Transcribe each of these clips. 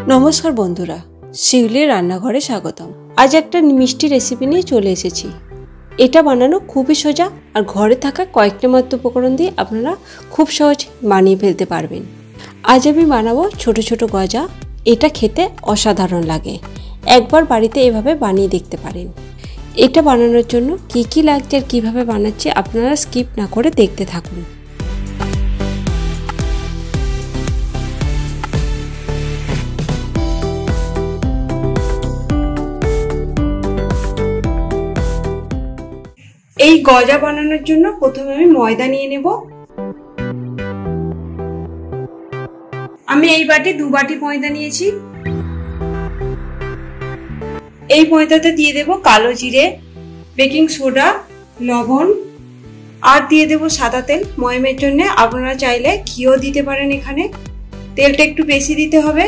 নমস্কার বন্ধুরা, শিউলির রান্নাঘরে স্বাগতম। আজ একটা মিষ্টি রেসিপি নিয়ে চলে এসেছি। এটা বানানো খুবই সোজা আর ঘরে থাকা কয়েকটা মাত্র উপকরণ দিয়ে আপনারা খুব সহজ বানিয়ে ফেলতে পারবেন। আজ আমি বানাবো ছোট ছোট গজা। এটা খেতে অসাধারণ লাগে। একবার বাড়িতে এভাবে বানিয়ে দেখতে পারেন। এটা বানানোর জন্য কি কি লাগছে আর কীভাবে বানাচ্ছি আপনারা স্কিপ না করে দেখতে থাকুন। এই গজা বানানোর জন্য প্রথমে আমি ময়দা নিয়ে নেব। আমি এই বাটি 2 বাটি ময়দা নিয়েছি। এই ময়দাতে দিয়ে দেব কালো জিরে, বেকিং সোডা, লবণ আর দিয়ে দেব সাদা তেল ময়মের জন্য। আপনারা চাইলে ঘিও দিতে পারেন। এখানে তেলটা একটু বেশি দিতে হবে।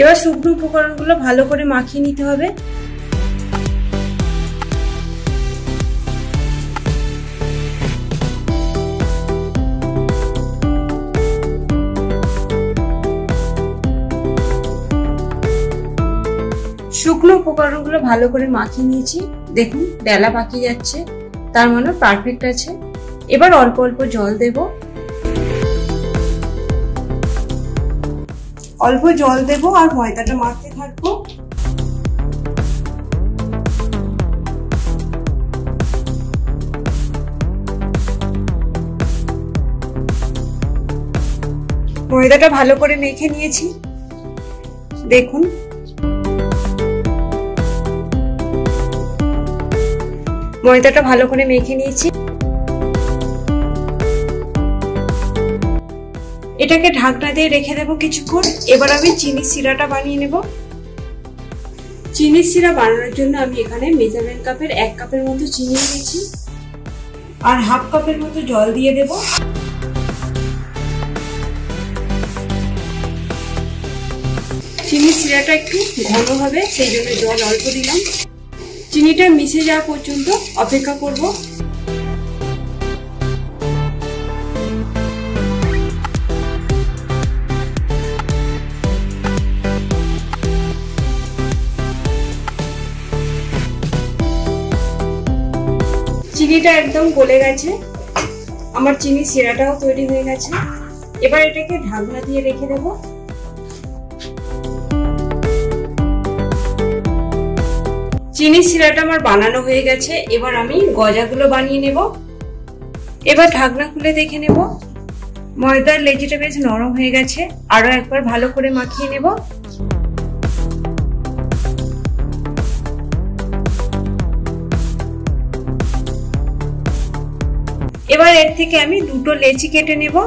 এবার শুকনো উপকরণগুলো ভালো করে মাখিয়ে নিতে হবে। শুকনো উপকরণগুলো ভালো করে মাখিয়ে নিয়েছি। দেখুন বেলা পাকিয়ে যাচ্ছে, তার মানে পারফেক্ট আছে। এবার অল্প অল্প জল দেব। অল্প জল দেব আর ময়দাটা মাখতে থাকবো। ময়দাটা ভালো করে মেখে নিয়েছি। দেখুন ময়দাটা ভালো করে মেখে নিয়েছি। এটাকে ঢাকনা দিয়ে রেখে দেবো কিছুক্ষণ। এবার আমি চিনি সিরাটা বানিয়ে নেব। চিনি সিরা বানানোর জন্য আমি এখানে মেজারমেন্ট কাপের 1 কাপের মতো চিনি নিয়েছি আর 1/2 কাপের মতো জল দিয়ে দেব। চিনি সিরাটা একটু ঘন হবে, সেই জন্য জল অল্প দিলাম। চিনিটা মিশে যাওয়া পর্যন্ত অপেক্ষা করব। চিনিটা একদম গলে গেছে। আমার চিনি সিরাটাও তৈরি হয়ে গেছে। এবার এটাকে ঢাকনা দিয়ে রেখে দেব। চিনি সিরাটা আমার বানানো হয়ে গেছে। এবার আমি গজাগুলো বানিয়ে নেব। এবার ঢাকনা খুলে দেখে নেব। ময়দার লেচিটা বেশ নরম হয়ে গেছে। আরো একবার ভালো করে মাখিয়ে নেব। এবার এর থেকে আমি 2টো লেচি কেটে নেব।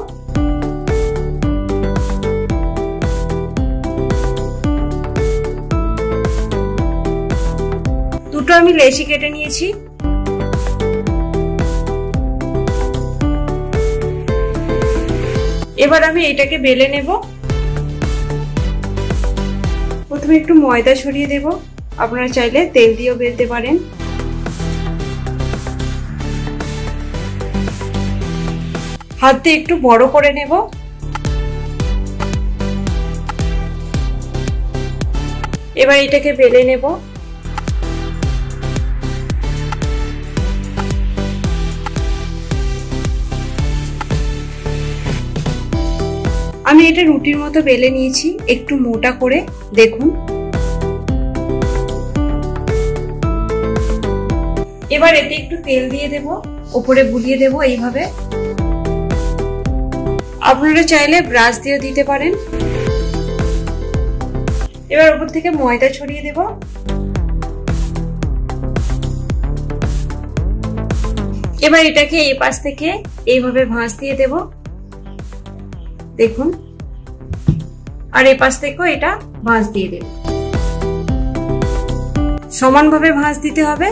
আমি লেচি কেটে নিয়েছি। এবার আমি এটাকে বেলে নেব। প্রথমে একটু ময়দা ছড়িয়ে দেব। আপনারা চাইলে তেল দিয়েও বেলতে পারেন। হাত দিয়ে একটু বড় করে নেব। এবার এটাকে বেলে নেব। আমি এটা রুটির মতো বেলে নিয়েছি, একটু মোটা করে। দেখুন এবার এতে একটু তেল দিয়ে দেব, উপরে বুলিয়ে দেব এইভাবে। আপনারা চাইলে ব্রাশ দিয়ে দিতে পারেন। এবার উপর থেকে ময়দা ছড়িয়ে দেব। এবার এটাকে এই পাশ থেকে এইভাবে ভাঁজ দিয়ে দেব। দেখুন আর এই পাশ থেকেও এটা ভাঁজ দিয়ে দেব। সমানভাবে ভাঁজ দিতে হবে।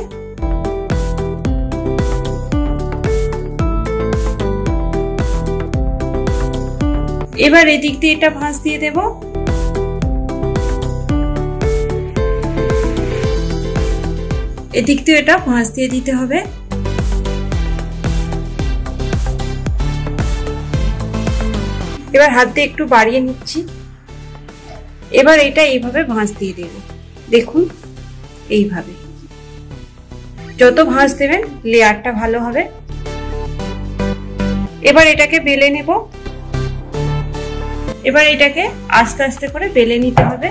এবার এদিক দিয়ে এটা ভাঁজ দিয়ে দেব। এদিক দিয়ে এটা ভাঁজ দিয়ে দিতে হবে। এবার হাত দিয়ে একটু বাড়িয়ে নিচ্ছি। এবার এটা এইভাবে ভাঁজ দিয়ে দেব। দেখুন এইভাবে যত ভাঁজ দেবেন লেয়ারটা ভালো হবে। এবার এটাকে বেলে নেব। এবার এটাকে আস্তে আস্তে করে বেলে নিতে হবে।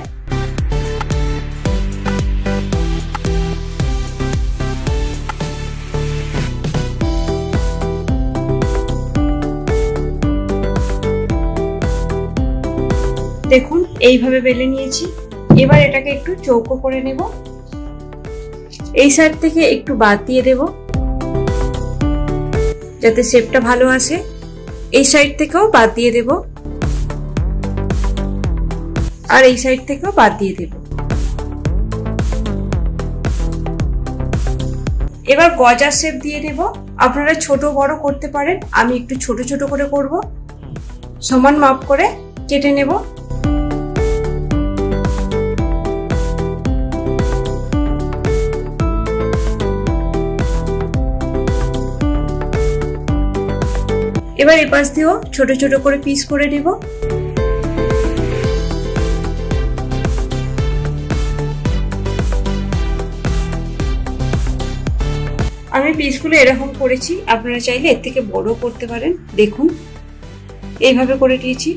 দেখুন এইভাবে বেলে নিয়েছি। এবার এটাকে একটু চৌকো করে নেব। এই সাইড থেকে একটু বাদ দিয়ে দেব যাতে শেপটা ভালো আসে। এই সাইড থেকেও বাদ দিয়ে দেব আর এই সাইড থেকেও বাদ দিয়ে দেব। এবার গজার শেপ দিয়ে নেব। আপনারা ছোট বড় করতে পারেন, আমি একটু ছোট ছোট করে করব। সমান মাপ করে কেটে নেব। এবার এই পাশ দিয়েও ছোট ছোট করে পিস করে নেব। আমি পিসগুলো এরকম করেছি, আপনারা চাইলে এর থেকে বড় করতে পারেন। দেখুন এইভাবে করে দিয়েছি।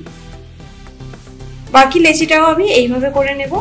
বাকি লেচিটাও আমি এইভাবে করে নেব।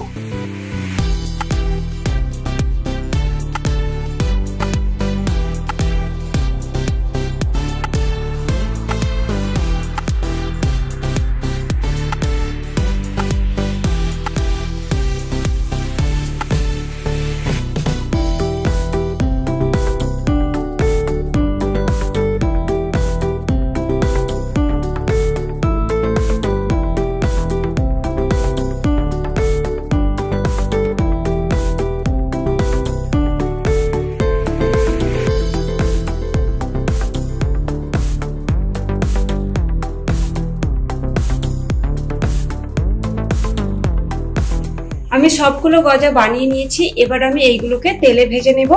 আমি সবগুলো গজা বানিয়ে নিয়েছি। এবার আমি এইগুলোকে তেলে ভেজে নেব।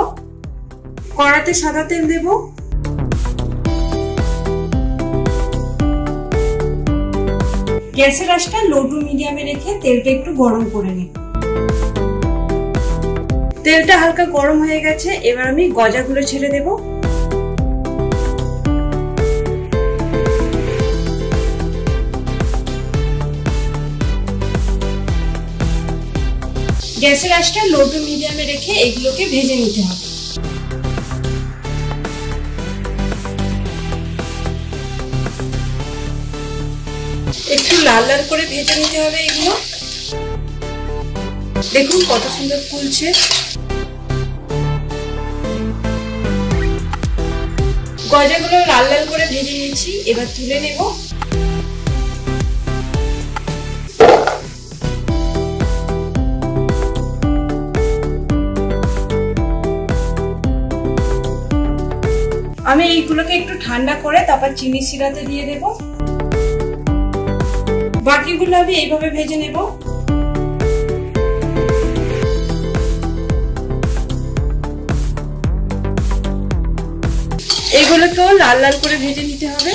কড়াতে সাদা তেল দেব। গ্যাসের আঁচটা লো টু মিডিয়ামে রেখে তেলটা একটু গরম করে নেব। তেলটা হালকা গরম হয়ে গেছে। এবার আমি গজাগুলো ছেড়ে দেব। গ্যাসের আঁচটা লো টু মিডিয়ামে রেখে এগুলোকে ভেজে নিতে হবে। একটু লাল লাল করে ভেজে নিতে হবে এগুলো। দেখুন কত সুন্দর ফুলছে। গজাগুলো লাল লাল করে ভেজে নিয়েছি। এবার তুলে নেব। আমি এইগুলোকে একটু ঠান্ডা করে তারপর চিনি শিরাতে দিয়ে দেব। বাকিগুলো আমি এইভাবে ভেজে নেব। এইগুলোকেও লাল লাল করে ভেজে নিতে হবে।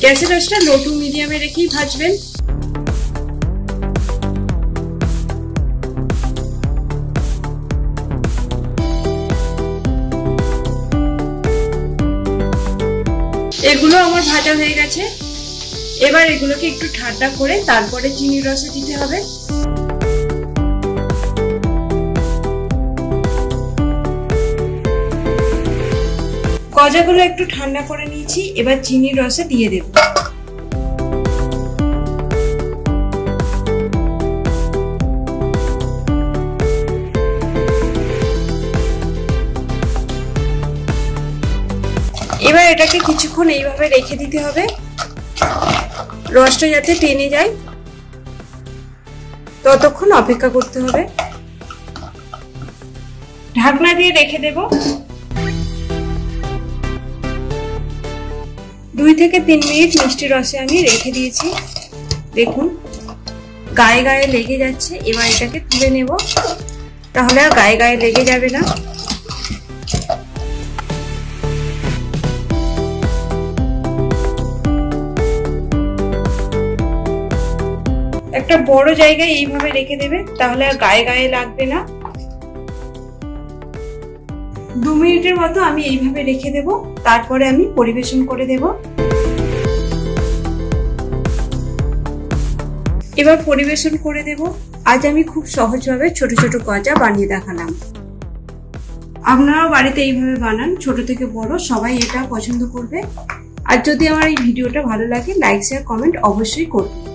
গ্যাসের আঁচটা লো টু মিডিয়ামে রেখেই ভাজবেন। এগুলো আমার ভাজা হয়ে গেছে। এবার এগুলোকে একটু ঠান্ডা করে তারপরে চিনির রসে দিতে হবে। গজাগুলো একটু ঠান্ডা করে নিয়েছি। এবার চিনির রসে দিয়ে দেব। এবার এটাকে কিছুক্ষণ এইভাবে রেখে দিতে হবে, রসটা যাতে টেনে যায় ততক্ষণ অপেক্ষা করতে হবে। ঢাকনা দিয়ে রেখে দেব। 2 থেকে 3 মিনিট মিষ্টি রসে আমি রেখে দিয়েছি। দেখুন গায়ে গায়ে লেগে যাচ্ছে। এবার এটাকে তুলে নেব, তাহলে আর গায়ে গায়ে লেগে যাবে না। একটা বড় জায়গায় এইভাবে রেখে দেবে, তাহলে আর গায়ে গায়ে লাগবে না। 2 মিনিটের মতো আমি এইভাবে রেখে দেব, তারপরে আমি পরিবেশন করে দেব। এবার পরিবেশন করে দেব। আজ আমি খুব সহজভাবে ছোট ছোট গজা বানিয়ে দেখালাম। আপনারাও বাড়িতে এইভাবে বানান, ছোট থেকে বড় সবাই এটা পছন্দ করবে। আর যদি আমার এই ভিডিওটা ভালো লাগে, লাইক শেয়ার কমেন্ট অবশ্যই করবেন।